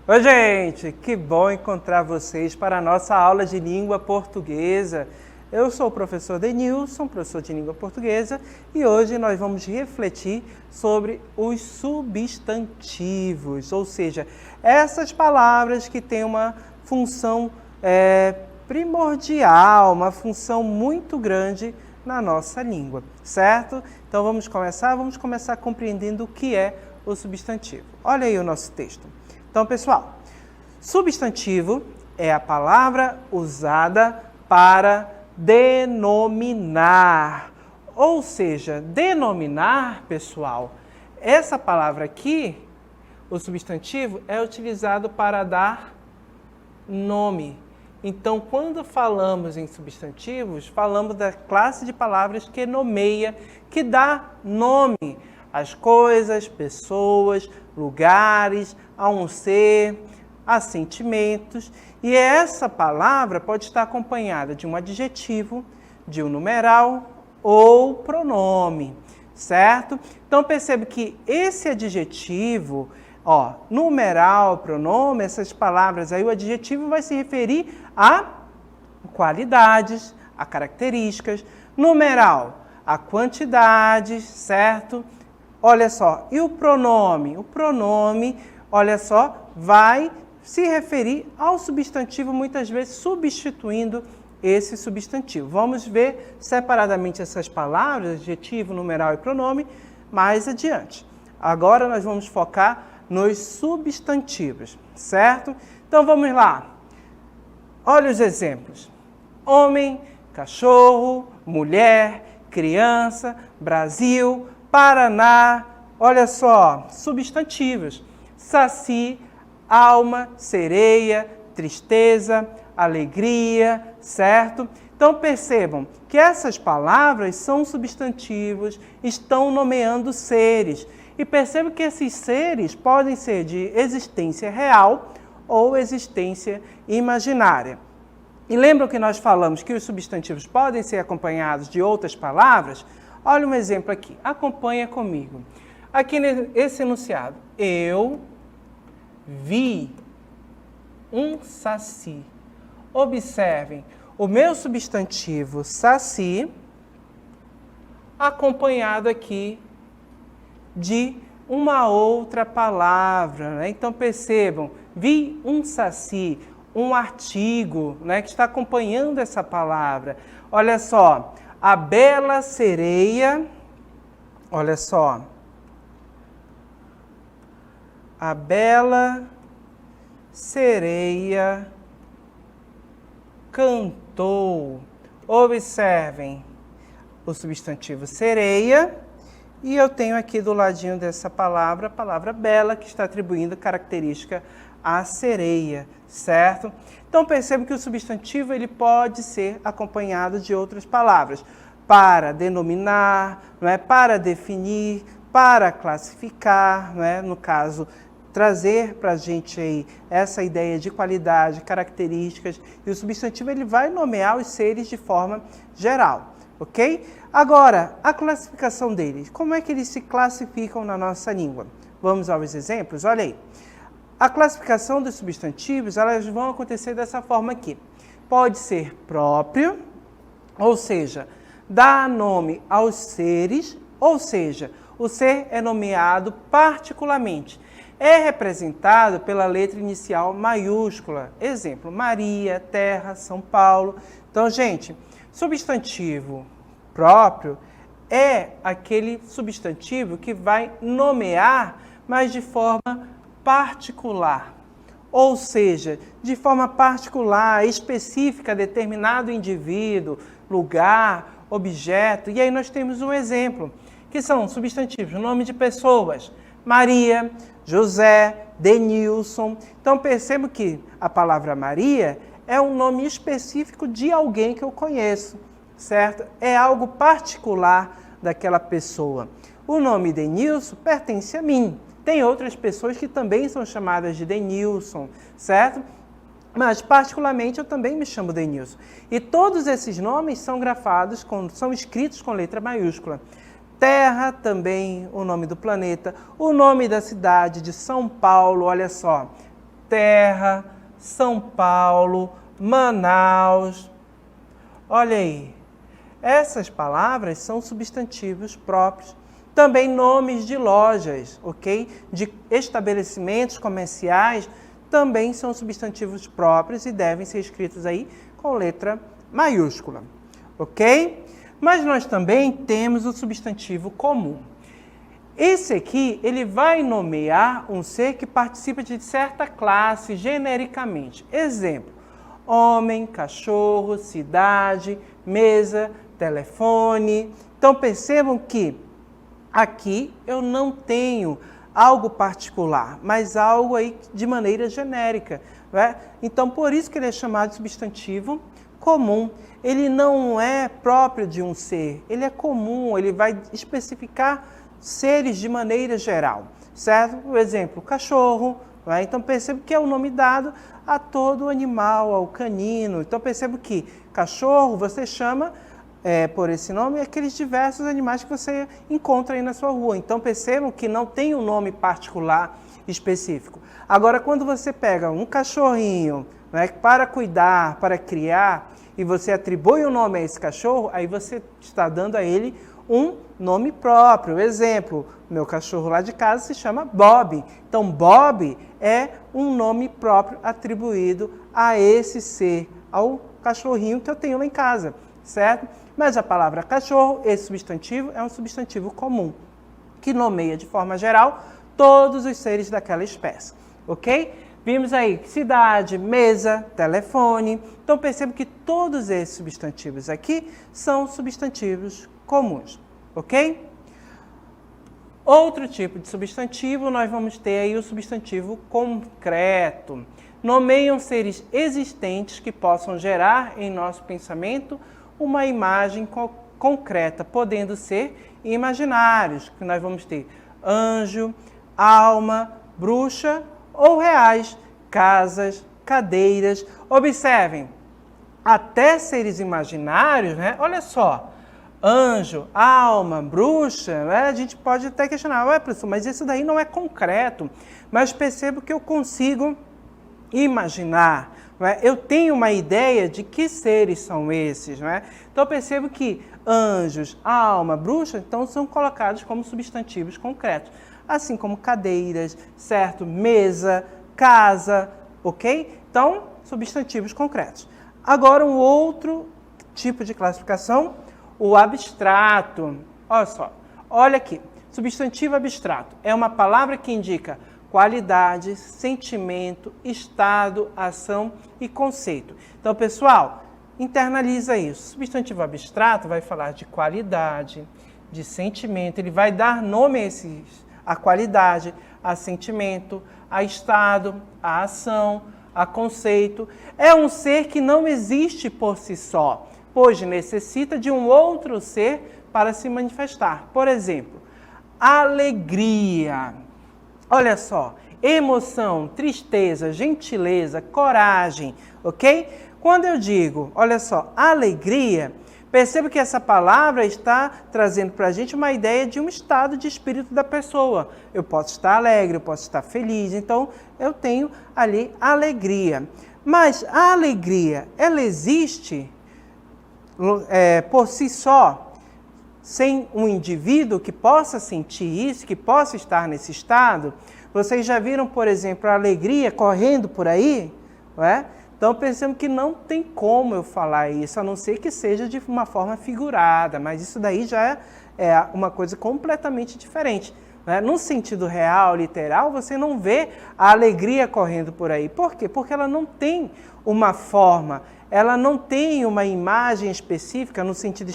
Oi, gente! Que bom encontrar vocês para a nossa aula de língua portuguesa. Eu sou o professor Denilson, professor de língua portuguesa, e hoje nós vamos refletir sobre os substantivos, ou seja, essas palavras que têm uma função primordial, uma função muito grande na nossa língua, certo? Então vamos começar compreendendo o que é o substantivo. Olha aí o nosso texto. Então, pessoal, substantivo é a palavra usada para denominar. Ou seja, denominar, pessoal, essa palavra aqui, o substantivo, é utilizado para dar nome. Então, quando falamos em substantivos, falamos da classe de palavras que nomeia, que dá nome às coisas, pessoas, lugares, a um ser, a sentimentos. E essa palavra pode estar acompanhada de um adjetivo, de um numeral ou pronome, certo? Então, percebe que esse adjetivo, numeral, pronome, essas palavras aí, o adjetivo vai se referir a qualidades, a características, numeral, a quantidades, certo? Olha só, e o pronome? O pronome, olha só, vai se referir ao substantivo, muitas vezes substituindo esse substantivo. Vamos ver separadamente essas palavras, adjetivo, numeral e pronome, mais adiante. Agora nós vamos focar nos substantivos, certo? Então vamos lá. Olha os exemplos. Homem, cachorro, mulher, criança, Brasil, Paraná, olha só, substantivos. Saci, alma, sereia, tristeza, alegria, certo? Então percebam que essas palavras são substantivos, estão nomeando seres. E percebam que esses seres podem ser de existência real ou existência imaginária. E lembram que nós falamos que os substantivos podem ser acompanhados de outras palavras? Olha um exemplo aqui, acompanha comigo. Aqui nesse enunciado, eu vi um saci. Observem, o meu substantivo saci, acompanhado aqui de uma outra palavra, né? Então percebam, vi um saci, um artigo, né, que está acompanhando essa palavra. Olha só, a bela sereia, olha só, a bela sereia cantou. Observem o substantivo sereia e eu tenho aqui do ladinho dessa palavra, a palavra bela, que está atribuindo característica à sereia, certo? Então percebam que o substantivo ele pode ser acompanhado de outras palavras para denominar, não é? Para definir, para classificar, não é? No caso, trazer para a gente aí essa ideia de qualidade, características, e o substantivo ele vai nomear os seres de forma geral, ok? Agora, a classificação deles, como é que eles se classificam na nossa língua? Vamos aos exemplos? Olha aí. A classificação dos substantivos, elas vão acontecer dessa forma aqui. Pode ser próprio, ou seja, dá nome aos seres, ou seja, o ser é nomeado particularmente. É representado pela letra inicial maiúscula. Exemplo, Maria, Terra, São Paulo. Então, gente, substantivo próprio é aquele substantivo que vai nomear, mas de forma particular, ou seja, de forma particular, específica, determinado indivíduo, lugar, objeto. E aí nós temos um exemplo, que são substantivos, nome de pessoas, Maria, José, Denilson. Então percebo que a palavra Maria é um nome específico de alguém que eu conheço, certo? É algo particular daquela pessoa. O nome Denilson pertence a mim. Tem outras pessoas que também são chamadas de Denilson, certo? Mas, particularmente, eu também me chamo Denilson. E todos esses nomes são grafados, são escritos com letra maiúscula. Terra, também o nome do planeta, o nome da cidade de São Paulo, olha só. terra, São Paulo, Manaus. Olha aí, essas palavras são substantivos próprios. Também nomes de lojas, ok? De estabelecimentos comerciais também são substantivos próprios e devem ser escritos aí com letra maiúscula, ok? Mas nós também temos o substantivo comum. Esse aqui, ele vai nomear um ser que participa de certa classe genericamente. Exemplo, homem, cachorro, cidade, mesa, telefone. Então percebam que aqui eu não tenho algo particular, mas algo aí de maneira genérica, né? Então por isso que ele é chamado de substantivo comum. Ele não é próprio de um ser, ele é comum, ele vai especificar seres de maneira geral, certo? Por exemplo, cachorro, né? Então percebo que é o nome dado a todo animal, ao canino. Então percebo que cachorro você chama por esse nome aqueles diversos animais que você encontra aí na sua rua. Então percebam que não tem um nome particular específico. Agora, quando você pega um cachorrinho, né, para cuidar, para criar, e você atribui o nome a esse cachorro, aí você está dando a ele um nome próprio. Exemplo, meu cachorro lá de casa se chama Bob. Então, Bob é um nome próprio atribuído a esse ser, ao cachorrinho que eu tenho lá em casa, certo? Mas a palavra cachorro, esse substantivo, é um substantivo comum, que nomeia de forma geral todos os seres daquela espécie, ok? Vimos aí cidade, mesa, telefone. Então percebo que todos esses substantivos aqui são substantivos comuns, ok? Outro tipo de substantivo, nós vamos ter aí o substantivo concreto. Nomeiam seres existentes que possam gerar em nosso pensamento uma imagem concreta, podendo ser imaginários, que nós vamos ter anjo, alma, bruxa ou reais, casas, cadeiras. Observem, até seres imaginários, né? Olha só, anjo, alma, bruxa, né? A gente pode até questionar, ué, professor, mas isso daí não é concreto. Mas percebo que eu consigo imaginar, não é? Eu tenho uma ideia de que seres são esses, não é? Então eu percebo que anjos, alma, bruxa, então são colocados como substantivos concretos, assim como cadeiras, certo? Mesa, casa, ok? Então, substantivos concretos. Agora, um outro tipo de classificação, o abstrato. Olha só, olha aqui, substantivo abstrato é uma palavra que indica qualidade, sentimento, estado, ação e conceito. Então, pessoal, internaliza isso. Substantivo abstrato vai falar de qualidade, de sentimento, ele vai dar nome a qualidade, a sentimento, a estado, a ação, a conceito. É um ser que não existe por si só, pois necessita de um outro ser para se manifestar. Por exemplo, alegria. Olha só, emoção, tristeza, gentileza, coragem, ok? Quando eu digo, olha só, alegria, perceba que essa palavra está trazendo para a gente uma ideia de um estado de espírito da pessoa. Eu posso estar alegre, eu posso estar feliz, então eu tenho ali alegria. Mas a alegria, ela existe por si só, sem um indivíduo que possa sentir isso, que possa estar nesse estado? Vocês já viram, por exemplo, a alegria correndo por aí? Não é? Então, pensamos que não tem como eu falar isso, a não ser que seja de uma forma figurada, mas isso daí já é uma coisa completamente diferente. Né? No sentido real, literal, você não vê a alegria correndo por aí. Por quê? Porque ela não tem uma forma, ela não tem uma imagem específica no sentido,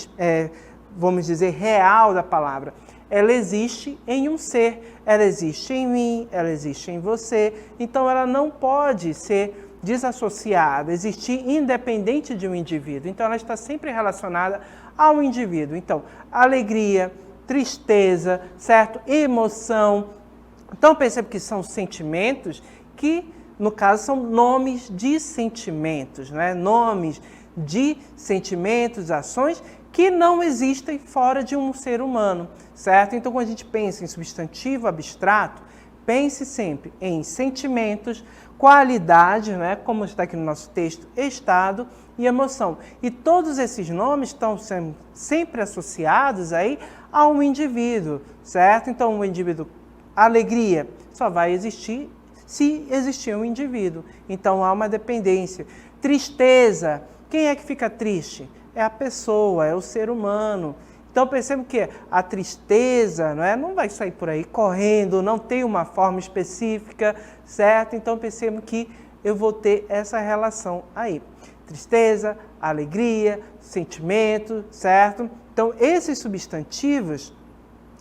vamos dizer, real da palavra. Ela existe em um ser, ela existe em mim, ela existe em você, então ela não pode ser desassociada, existir independente de um indivíduo. Então ela está sempre relacionada ao indivíduo. Então, alegria, tristeza, certo? Emoção. Então percebe que são sentimentos que, no caso, são nomes de sentimentos, né? Nomes de sentimentos, ações que não existem fora de um ser humano, certo? Então, quando a gente pensa em substantivo abstrato, pense sempre em sentimentos, qualidade, né, como está aqui no nosso texto, estado e emoção. E todos esses nomes estão sempre associados aí a um indivíduo, certo? Então, o indivíduo, alegria, só vai existir se existir um indivíduo. Então, há uma dependência. Tristeza, quem é que fica triste? É a pessoa, é o ser humano. Então, perceba que a tristeza não vai sair por aí correndo, não tem uma forma específica, certo? Então, perceba que eu vou ter essa relação aí. Tristeza, alegria, sentimento, certo? Então, esses substantivos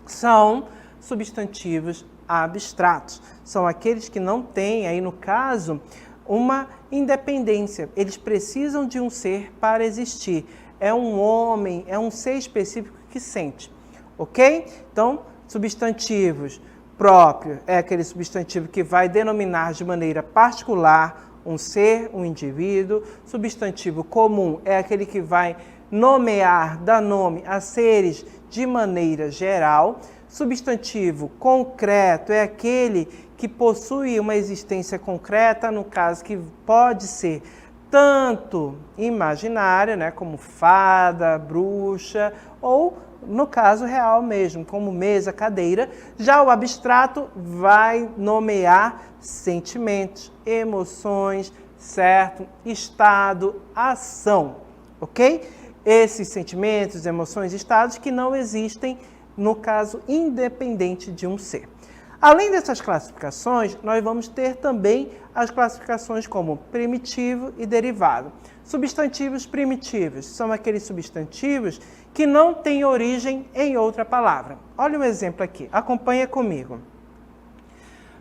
são substantivos abstratos. São aqueles que não têm, aí no caso, uma independência. Eles precisam de um ser para existir. É um homem, é um ser específico que sente, ok? Então, substantivos próprios é aquele substantivo que vai denominar de maneira particular um ser, um indivíduo. Substantivo comum é aquele que vai nomear, dar nome a seres de maneira geral. Substantivo concreto é aquele que possui uma existência concreta, no caso que pode ser tanto imaginária, como fada, bruxa, ou no caso real mesmo, como mesa, cadeira. Já o abstrato vai nomear sentimentos, emoções, certo? Estado, ação, ok? Esses sentimentos, emoções, estados que não existem, no caso, independente de um ser. Além dessas classificações, nós vamos ter também as classificações como primitivo e derivado. Substantivos primitivos são aqueles substantivos que não têm origem em outra palavra. Olha um exemplo aqui, acompanha comigo.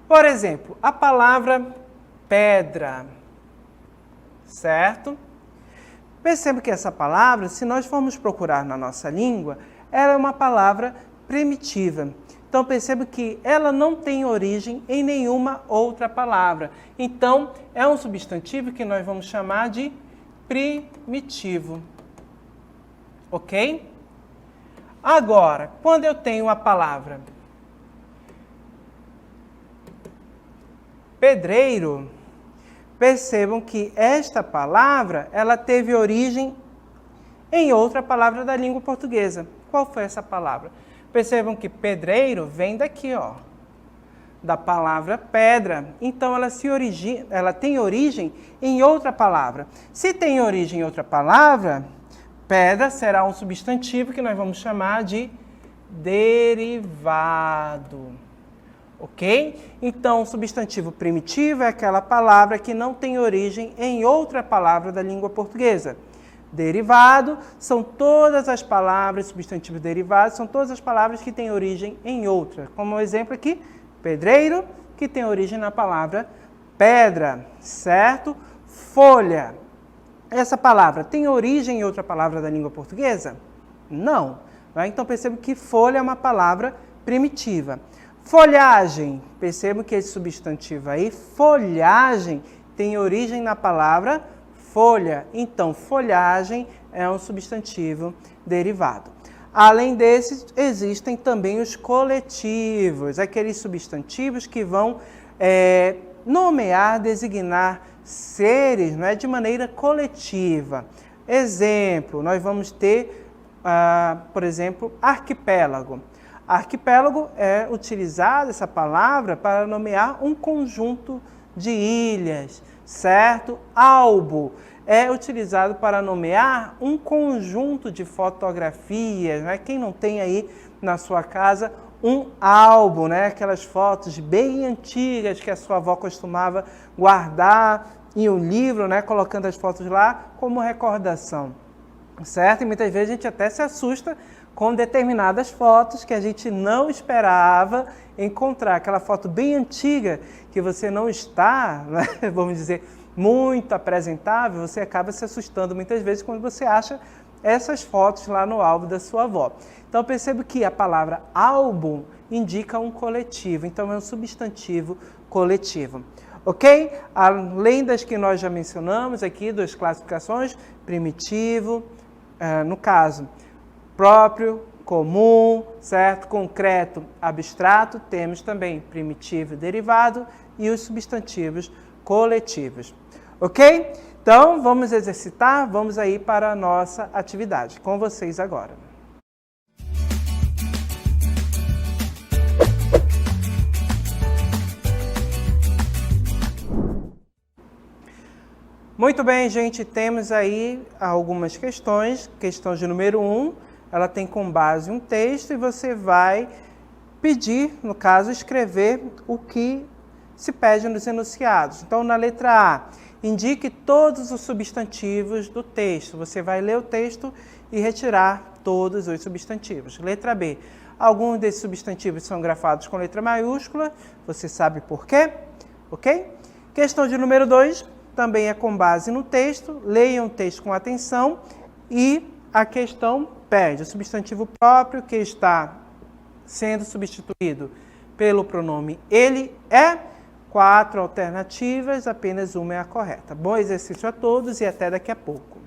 Por exemplo, a palavra pedra, certo? Perceba que essa palavra, se nós formos procurar na nossa língua, ela é uma palavra primitiva. Então, perceba que ela não tem origem em nenhuma outra palavra. Então, é um substantivo que nós vamos chamar de primitivo. Ok? Agora, quando eu tenho a palavra pedreiro, percebam que esta palavra, ela teve origem em outra palavra da língua portuguesa. Qual foi essa palavra? Percebam que pedreiro vem daqui, ó, da palavra pedra. Então, ela tem origem em outra palavra. Se tem origem em outra palavra, pedra será um substantivo que nós vamos chamar de derivado. Ok? Então, o substantivo primitivo é aquela palavra que não tem origem em outra palavra da língua portuguesa. Derivado são todas as palavras, substantivos derivados, são todas as palavras que têm origem em outra. Como um exemplo aqui, pedreiro, que tem origem na palavra pedra, certo? Folha. Essa palavra tem origem em outra palavra da língua portuguesa? Não. Então, perceba que folha é uma palavra primitiva. Folhagem. Perceba que esse substantivo aí, folhagem, tem origem na palavra folha. Então, folhagem é um substantivo derivado. Além desses, existem também os coletivos, aqueles substantivos que vão nomear, designar seres, de maneira coletiva. Exemplo, nós vamos ter, por exemplo, arquipélago. Arquipélago é utilizada essa palavra para nomear um conjunto de ilhas, certo? Albo é utilizado para nomear um conjunto de fotografias, Quem não tem aí na sua casa um álbum, Aquelas fotos bem antigas que a sua avó costumava guardar em um livro, Colocando as fotos lá como recordação, certo? E muitas vezes a gente até se assusta com determinadas fotos que a gente não esperava encontrar. Aquela foto bem antiga que você não está, vamos dizer, muito apresentável, você acaba se assustando muitas vezes quando você acha essas fotos lá no álbum da sua avó. Então, percebo que a palavra álbum indica um coletivo, então é um substantivo coletivo. Ok? Além das que nós já mencionamos aqui, das classificações, primitivo, no caso, próprio, comum, certo? Concreto, abstrato, temos também primitivo e derivado e os substantivos coletivos. Ok? Então, vamos exercitar, vamos aí para a nossa atividade. Com vocês agora. Muito bem, gente, temos aí algumas questões. Questão de número 1, ela tem como base um texto e você vai pedir, no caso, escrever o que se pede nos enunciados. Então, na letra A, indique todos os substantivos do texto. Você vai ler o texto e retirar todos os substantivos. Letra B, alguns desses substantivos são grafados com letra maiúscula. Você sabe por quê? Ok? Questão de número 2, também é com base no texto. Leiam o texto com atenção e a questão pede o substantivo próprio que está sendo substituído pelo pronome ele, é. 4 alternativas, apenas uma é a correta. Bom exercício a todos e até daqui a pouco.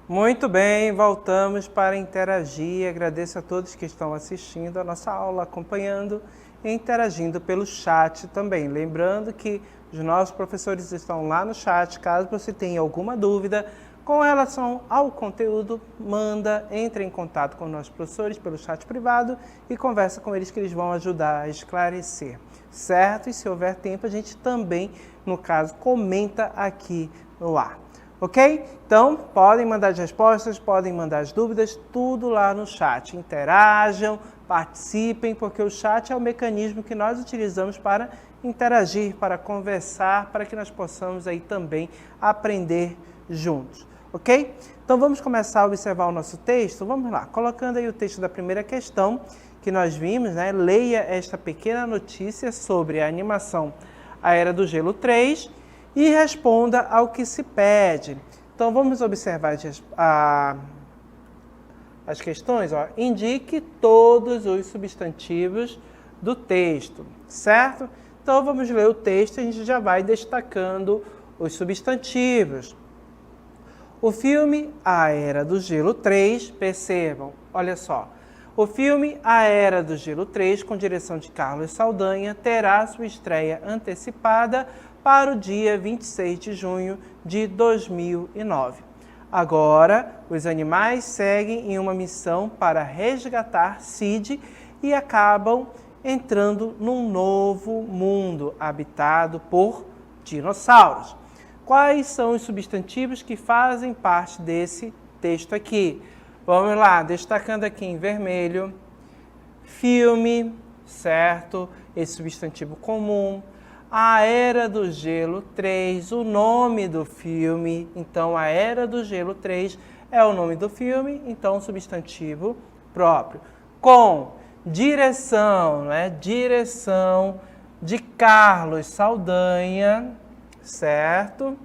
Muito bem, voltamos para interagir. Agradeço a todos que estão assistindo a nossa aula, acompanhando e interagindo pelo chat também. Lembrando que os nossos professores estão lá no chat. Caso você tenha alguma dúvida com relação ao conteúdo, entre em contato com os nossos professores pelo chat privado e conversa com eles que eles vão ajudar a esclarecer, certo? E se houver tempo, a gente também, no caso, comenta aqui no ar. Ok? Então, podem mandar as respostas, podem mandar as dúvidas, tudo lá no chat. Interajam, participem, porque o chat é o mecanismo que nós utilizamos para interagir, para conversar, para que nós possamos aí também aprender juntos. Ok? Então, vamos começar a observar o nosso texto? Vamos lá, colocando aí o texto da primeira questão que nós vimos, né? Leia esta pequena notícia sobre a animação A Era do Gelo 3 e responda ao que se pede. Então, vamos observar as questões. Ó. Indique todos os substantivos do texto, certo? Então, vamos ler o texto e a gente já vai destacando os substantivos. O filme A Era do Gelo 3, percebam, olha só. O filme A Era do Gelo 3, com direção de Carlos Saldanha, terá sua estreia antecipada para o dia 26 de junho de 2009. Agora, os animais seguem em uma missão para resgatar Sid e acabam entrando num novo mundo habitado por dinossauros. Quais são os substantivos que fazem parte desse texto aqui? Vamos lá, destacando aqui em vermelho, filme, certo? Esse substantivo comum. A Era do Gelo 3, o nome do filme. Então, A Era do Gelo 3 é o nome do filme, então, substantivo próprio. Com direção, né? Direção de Carlos Saldanha, certo?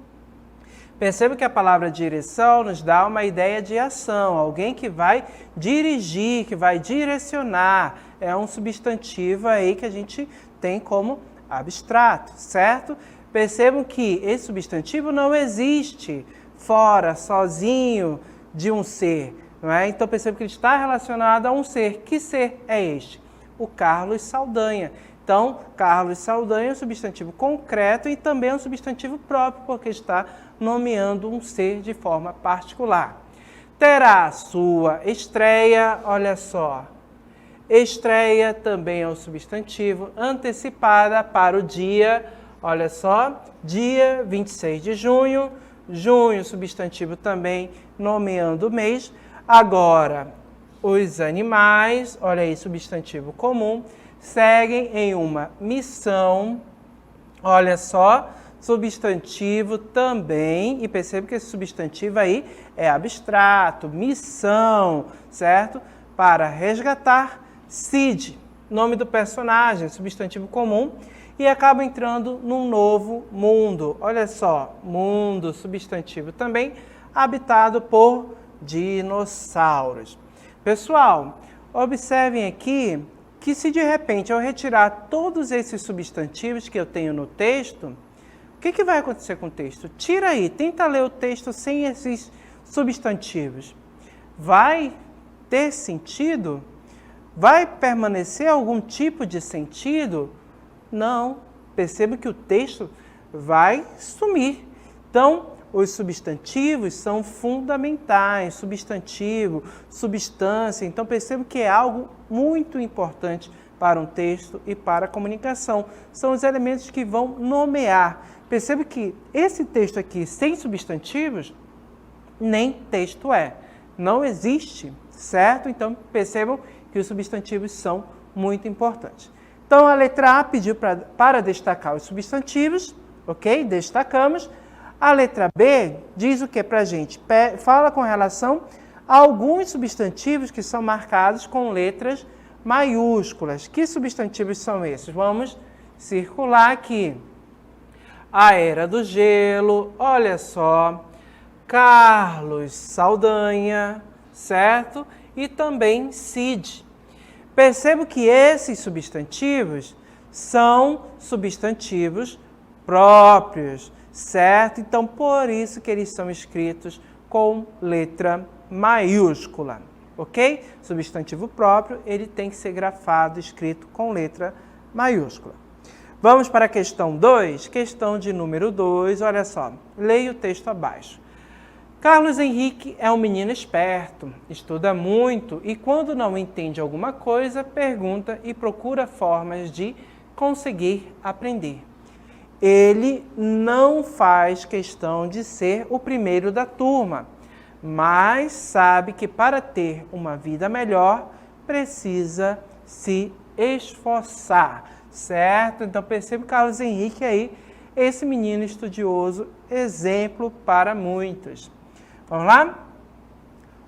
Perceba que a palavra direção nos dá uma ideia de ação, alguém que vai dirigir, que vai direcionar. É um substantivo aí que a gente tem como abstrato, certo? Percebam que esse substantivo não existe fora, sozinho de um ser, não é? Então percebam que ele está relacionado a um ser. Que ser é este? O Carlos Saldanha. Então, Carlos Saldanha é um substantivo concreto e também é um substantivo próprio, porque está nomeando um ser de forma particular. Terá sua estreia, olha só. Estreia também é um substantivo, antecipada para o dia, olha só, dia 26 de junho. Junho, substantivo também, nomeando o mês. Agora, os animais, olha aí, substantivo comum, seguem em uma missão, olha só, substantivo também, e perceba que esse substantivo aí é abstrato, missão, certo? Para resgatar Sid, nome do personagem, substantivo comum, e acaba entrando num novo mundo. Olha só, mundo, substantivo também, habitado por dinossauros. Pessoal, observem aqui que se de repente eu retirar todos esses substantivos que eu tenho no texto, o que vai acontecer com o texto? Tira aí, tenta ler o texto sem esses substantivos. Vai ter sentido? Vai permanecer algum tipo de sentido? Não. Perceba que o texto vai sumir. Então, os substantivos são fundamentais. Substantivo, substância. Então, perceba que é algo muito importante para um texto e para a comunicação. São os elementos que vão nomear. Perceba que esse texto aqui, sem substantivos, nem texto é. Não existe, certo? Então, percebam que os substantivos são muito importantes. Então, a letra A pediu para destacar os substantivos, ok? Destacamos. A letra B diz o que para a gente? Fala com relação a alguns substantivos que são marcados com letras maiúsculas. Que substantivos são esses? Vamos circular aqui. A Era do Gelo, olha só. Carlos Saldanha, certo? E também Cid. Percebo que esses substantivos são substantivos próprios, certo? Então, por isso que eles são escritos com letra maiúscula, ok? Substantivo próprio, ele tem que ser grafado, escrito com letra maiúscula. Vamos para a questão 2, questão de número 2, olha só, leia o texto abaixo. Carlos Henrique é um menino esperto, estuda muito e quando não entende alguma coisa, pergunta e procura formas de conseguir aprender. Ele não faz questão de ser o primeiro da turma, mas sabe que para ter uma vida melhor, precisa se esforçar, certo? Então perceba Carlos Henrique aí, esse menino estudioso, exemplo para muitos. Vamos lá?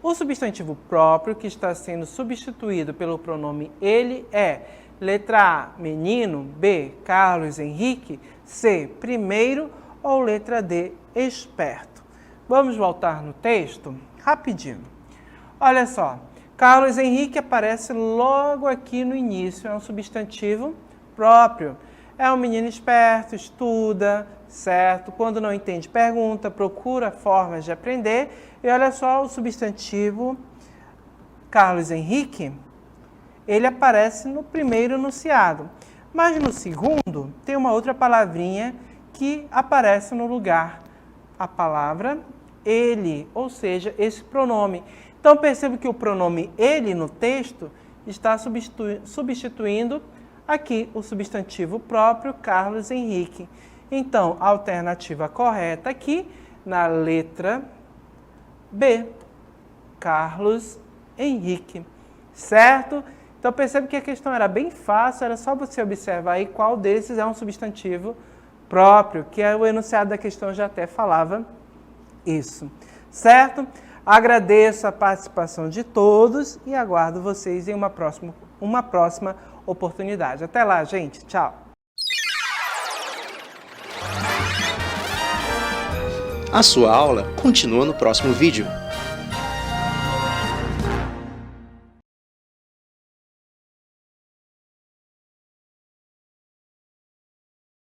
O substantivo próprio que está sendo substituído pelo pronome ele é letra A, menino, B, Carlos Henrique, C, primeiro ou letra D, esperto. Vamos voltar no texto? Rapidinho. Olha só, Carlos Henrique aparece logo aqui no início, é um substantivo próprio. É um menino esperto, estuda, certo? Quando não entende, pergunta, procura formas de aprender. E olha só o substantivo Carlos Henrique, ele aparece no primeiro enunciado. Mas no segundo, tem uma outra palavrinha que aparece no lugar. A palavra ele, ou seja, esse pronome. Então perceba que o pronome ele no texto está substituindo aqui o substantivo próprio Carlos Henrique. Então, a alternativa correta aqui, na letra B, Carlos Henrique, certo? Então, percebe que a questão era bem fácil, era só você observar aí qual desses é um substantivo próprio, que o enunciado da questão já até falava isso, certo? Agradeço a participação de todos e aguardo vocês em uma próxima oportunidade. Até lá, gente. Tchau. A sua aula continua no próximo vídeo.